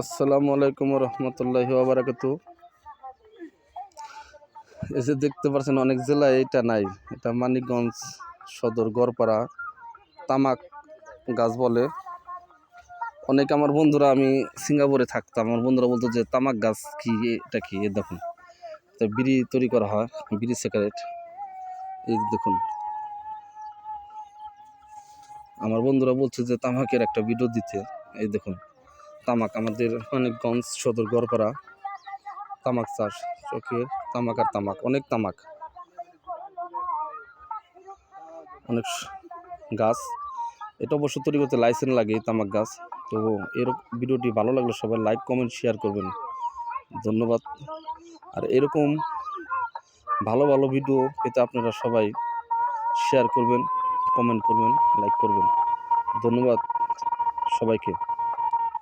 আসসালামু আলাইকুম রহমতুল্লাহি ওয়া বারাকাতুহু। এই যে দেখতে পাচ্ছেন অনেক জেলায় এটা নাই, এটা মানিকগঞ্জ সদর গড়পাড়া তামাক গাছ বলে। অনেক আমার বন্ধুরা, আমি সিঙ্গাপুরে থাকতাম, আমার বন্ধুরা বলতো যে তামাক গাছ কি, এটা কি, এ দেখুন তো বিড়ি তৈরি করা হয়, বিড়ি সিগারেট। এই দেখুন আমার বন্ধুরা বলছে যে তামাকের একটা ভিডিও দিতে। এই দেখুন তামাক, আমাদের মানিকগঞ্জ সদর গড়পাড়া তামাক চাষ, চোখের তামাক আর তামাক, অনেক তামাক, অনেক গাছ। এটা অবশ্য তৈরি করতে লাইসেন্স লাগে এই তামাক গাছ। তো এরকম ভিডিওটি ভালো লাগলে সবাই লাইক কমেন্ট শেয়ার করবেন, ধন্যবাদ। আর এরকম ভালো ভালো ভিডিও পেতে আপনারা সবাই শেয়ার করবেন, কমেন্ট করবেন, লাইক করবেন, ধন্যবাদ সবাইকে।